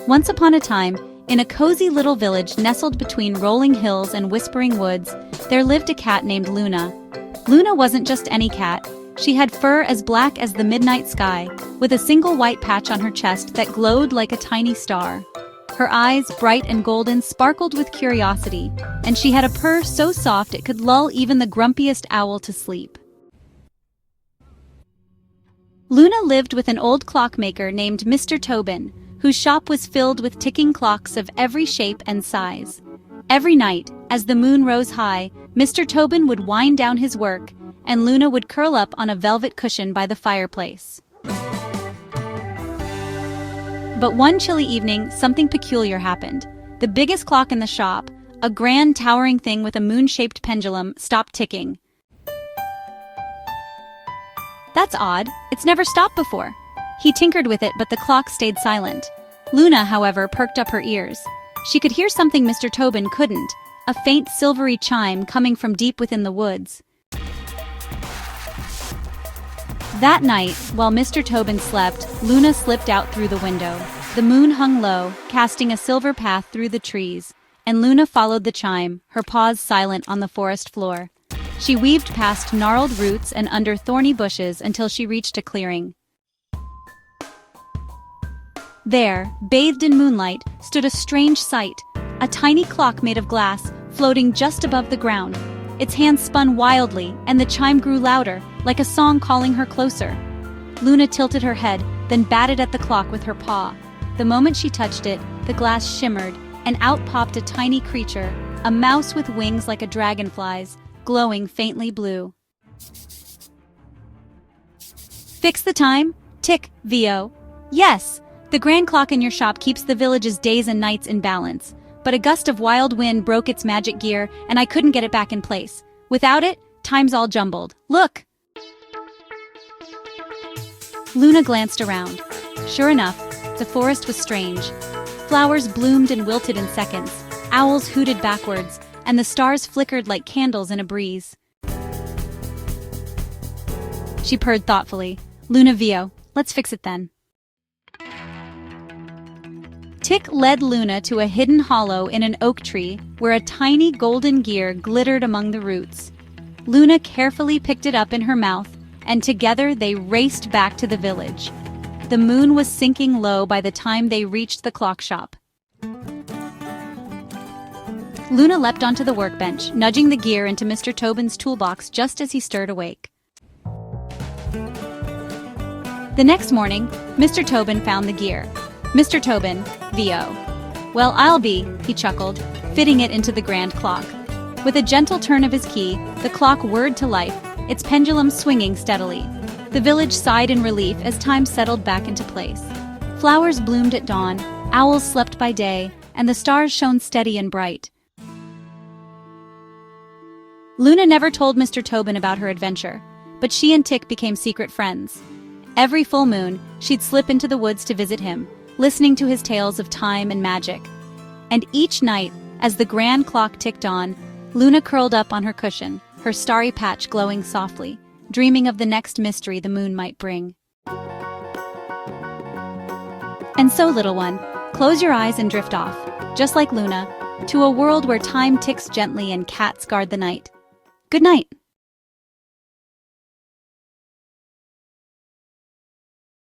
Once upon a time, in a cozy little village nestled between rolling hills and whispering woods, there lived a cat named Luna. Luna wasn't just any cat. She had fur as black as the midnight sky, with a single white patch on her chest that glowed like a tiny star. Her eyes, bright and golden, sparkled with curiosity, and she had a purr so soft it could lull even the grumpiest owl to sleep. Luna lived with an old clockmaker named Mr. Tobin, whose shop was filled with ticking clocks of every shape and size. Every night, as the moon rose high, Mr. Tobin would wind down his work, and Luna would curl up on a velvet cushion by the fireplace. But one chilly evening, something peculiar happened. The biggest clock in the shop, a grand towering thing with a moon-shaped pendulum, stopped ticking. "That's odd. It's never stopped before." He tinkered with it, but the clock stayed silent. Luna, however, perked up her ears. She could hear something Mr. Tobin couldn't, a faint silvery chime coming from deep within the woods. That night, while Mr. Tobin slept, Luna slipped out through the window. The moon hung low, casting a silver path through the trees, and Luna followed the chime, her paws silent on the forest floor. She weaved past gnarled roots and under thorny bushes until she reached a clearing. There, bathed in moonlight, stood a strange sight, a tiny clock made of glass, floating just above the ground. Its hands spun wildly, and the chime grew louder, like a song calling her closer. Luna tilted her head, then batted at the clock with her paw. The moment she touched it, the glass shimmered, and out popped a tiny creature, a mouse with wings like a dragonfly's, glowing faintly blue. "Fix the time? Tick, VO." "Yes, the grand clock in your shop keeps the village's days and nights in balance. But a gust of wild wind broke its magic gear, and I couldn't get it back in place. Without it, time's all jumbled. Look!" Luna glanced around. Sure enough, the forest was strange. Flowers bloomed and wilted in seconds, owls hooted backwards, and the stars flickered like candles in a breeze. She purred thoughtfully. "Luna VO, let's fix it then." Tick led Luna to a hidden hollow in an oak tree where a tiny golden gear glittered among the roots. Luna carefully picked it up in her mouth, and together they raced back to the village. The moon was sinking low by the time they reached the clock shop. Luna leapt onto the workbench, nudging the gear into Mr. Tobin's toolbox just as he stirred awake. The next morning, Mr. Tobin found the gear. "Mr. Tobin, VO. "Well, I'll be," he chuckled, fitting it into the grand clock. With a gentle turn of his key, the clock whirred to life, its pendulum swinging steadily. The village sighed in relief as time settled back into place. Flowers bloomed at dawn, owls slept by day, and the stars shone steady and bright. Luna never told Mr. Tobin about her adventure, but she and Tick became secret friends. Every full moon, she'd slip into the woods to visit him, listening to his tales of time and magic. And each night, as the grand clock ticked on, Luna curled up on her cushion, her starry patch glowing softly, dreaming of the next mystery the moon might bring. And so, little one, close your eyes and drift off, just like Luna, to a world where time ticks gently and cats guard the night. Good night.